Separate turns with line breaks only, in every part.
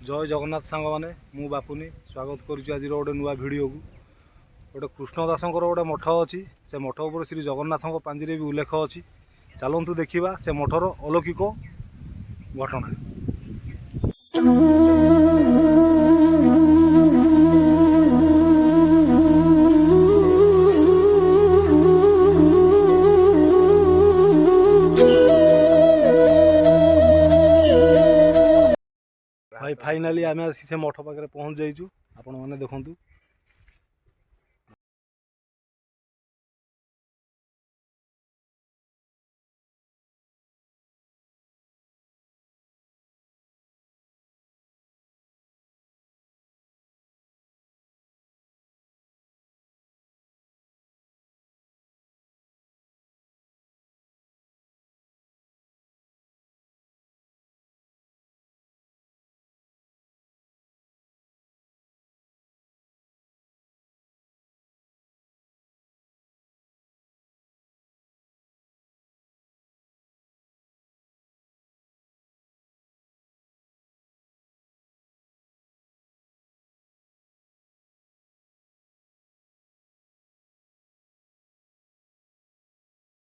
जय जगन्नाथ सांग मैंने मु बापुनी स्वागत करुच्ची आज गोटे नुआ भिडियो को गोटे कृष्णदासंकर गोटे मठ अच्छी से मठ उपर श्री जगन्नाथ पांजी भी उल्लेख अच्छी चलतु देखा से मठर अलौकिक घटना। भाई फाइनाली आम आसी से मठ पाखे पहुँच जाइचु आपण मैंने देखु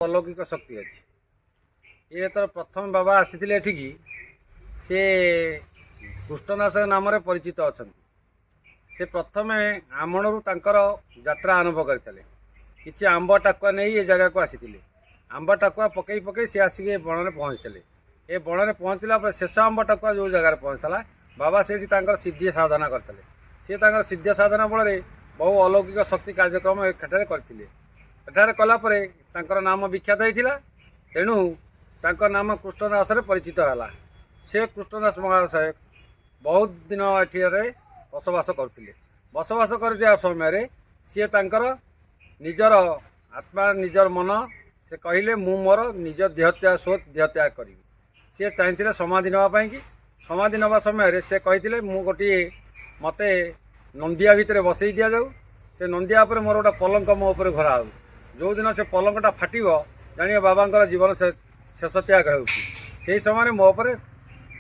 अलौकिक शक्ति अच्छी ये तो प्रथम बाबा आसी एठिकी से कृष्णदास नाम परिचित अच्छा से प्रथम आमणु तांकर यात्रा आरंभ करते किसी आंब टाकुआ नहीं ये जगह को आसी आंब टाकुआ पकई पकई सी आसिक बण में पहुँचते ये बण में पहुँचला शेष आंब टाकुआ जो जगार पहुँचला बाबा से सिद्धि साधना करते सी सिद्धि साधना बल बहु अलौकिक शक्ति कार्यक्रम एठार करते एठार कलापर तांकर नाम विख्यात होता तेणु तांकर नाम कृष्णदास परिचित है से कृष्णदास महाशय बहुत दिन एठिरे बसवास करते बसवास कर समय सी तांकर निजर आत्मा निजर मन से कहले मु मोर निज देहत्याग स्वत देहत्याग करी सी चाहिए समाधि नापी कि समाधि नवा समय से कहते मु गोटे मते नंदिया भितर बसई दि जाऊ से नंदिया पर मोर गोटे पलंक मो उपर घोरा हो जो दिन से पलंकटा फाटिव जानिए बाबा जीवन से शेष त्याग हो समय मो पर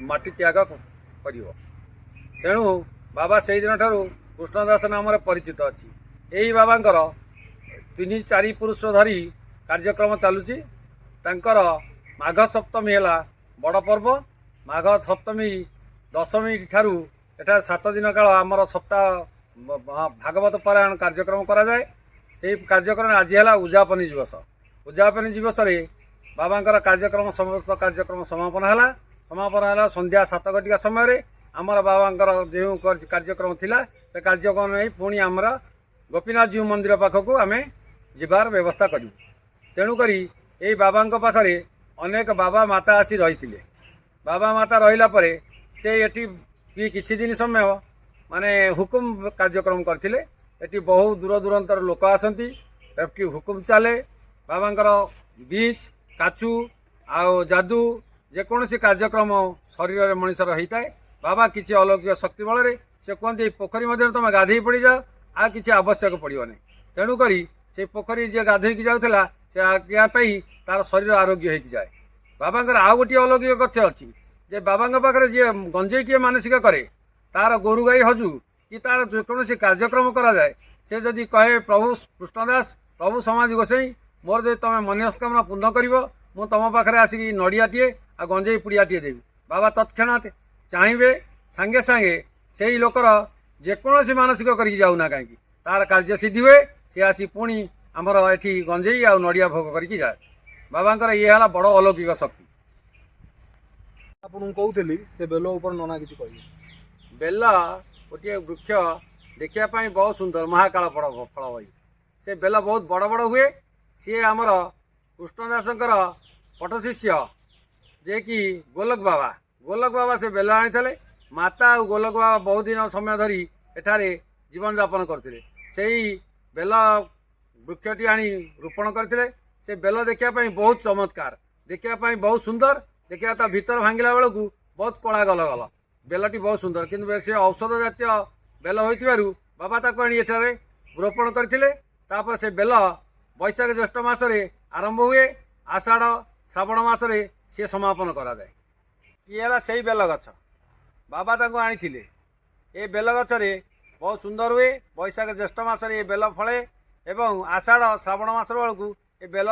माटी त्याग कर तेणु बाबा से दिन ठार कृष्णदास नाम परिचित अच्छी यही बाबांकर 3-4 पुरुष धरी कार्यक्रम चलुची माघ सप्तमी है बड़ पर्व माघ सप्तमी दशमी ठारू एटा 7 दिन काल आमर सप्ताह भागवत पारायण कार्यक्रम करा जाए से कार्यक्रम आज है उद्यापनी दिवस उद्यापनी दिवस बाबांकर कार्यक्रम समस्त कार्यक्रम समापन है संध्या 7 घटिका समय आमर बाबांकर जो कार्यक्रम थिला से कार्यक्रम नहीं पुणी आमर गोपीनाथ जीव मंदिर पाखक आम जीवार व्यवस्था करूँ तेणुक यही बाबा पाखे अनेक बाबा माता आसी रही बाबा माता रहा से ये किछि दिन समय माने हुकुम कार्यक्रम करथिले एटी बहु दूर दूरांतर लोक आसती एटी हुकुम चले बाबांकर बीच काचू आउ जादू जेकोसी कार्यक्रम शरीर मनीषर होता है बाबा किसी अलौकिक शक्ति बल से कहते पोखरी मध्य तुम गाधे पड़ जाओ आ कि आवश्यक पड़ो नहीं तेणुक से पोखरी जी गाधोक जाऊला से आज्ञापी तार शरीर आरोग्य हो जाए बाबांकर आउ गोटे अलौकिक कथ्य अच्छी जे बाबा पाखे जी गंजेटी मानसिक करे तार गोरु गाई हजू कि तार जेकोसी कार्यक्रम करा जाए से जदि कहे प्रभु कृष्णदास प्रभु समाधि गोसाई मोर जो तुम मनस्कामना पूर्ण कर मु तुम पाखे आसिक नड़ियाटे आ गंजे पुड़ियाटे देवी बाबा तत्क्षणात चाहिए सांगे सांगे से लोकर जेकोसी मानसिक करके जाऊना कहीं तार कार्य सिद्धि हुए सी आसी पुणी आमर एठी गंजेई आ नड़िया भोग करके जाए बाबांकर ये है बड़ अलौकिक शक्ति।
आपन कहूली से बेल ऊपर नना कि
बेल गोटे वृक्ष देखापी बहुत सुंदर महाकाल फल भाई से बेल बहुत बड़ बड़ हुए सी आमर कृष्णदासंकर पट शिष्य जे कि गोलक बाबा से बेल आनी माता और गोलक बाबा बहुत दिन समय धरी एठारे जीवन यापन करते से बेल वृक्षटी आनी रोपण करते से बेल देखापी बहुत चमत्कार देखापी बहुत सुंदर देखा भीतर भांगिला बेलू बहुत कला गल गल बेलटी बहुत सुंदर किंतु से औषध जातीय बेल हो बाबा ताको आनी एठारे रोपण करते से बेल बैशाख ज्येष्ठ मासरे आरंभ हुए आषाढ़ श्रावण मासरे सी समापन करा जाए ये से बेल गछ ବାବା ତାଙ୍କୁ ଆଣିଥିଲେ। ଏ ବେଲ ଗଛରେ ବହୁତ ସୁନ୍ଦର ହୁଏ। ବୈଶାଖ ଜ୍ୟେଷ୍ଠ ମାସରେ ଏ ବେଲ ଫଳେ ଏବଂ ଆଷାଢ଼ ଶ୍ରାବଣ ମାସ ବେଳକୁ ଏ ବେଲ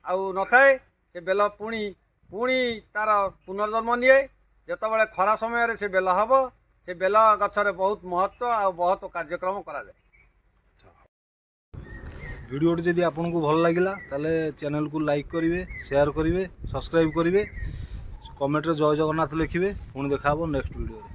ଆଉ ନଥାଏ। ସେ ବେଲ ପୁଣି ତାର ପୁନର୍ଜନ୍ମ ନିଏ। ଯେତେବେଳେ ଖରା ସମୟରେ ସେ ବେଲ ହେବ, ସେ ବେଲ ଗଛରେ ବହୁତ ମହତ୍ତ୍ୱ ଆଉ ବହୁତ କାର୍ଯ୍ୟକ୍ରମ କରାଯାଏ।
ଭିଡ଼ିଓଟି ଯଦି ଆପଣଙ୍କୁ ଭଲ ଲାଗିଲା ତାହେଲେ ଚ୍ୟାନେଲକୁ ଲାଇକ୍ କରିବେ, ସେୟାର କରିବେ, ସବସ୍କ୍ରାଇବ୍ କରିବେ, କମେଣ୍ଟରେ ଜୟ ଜଗନ୍ନାଥ ଲେଖିବେ। ପୁଣି ଦେଖା ହେବ ନେକ୍ସଟ ଭିଡ଼ିଓରେ।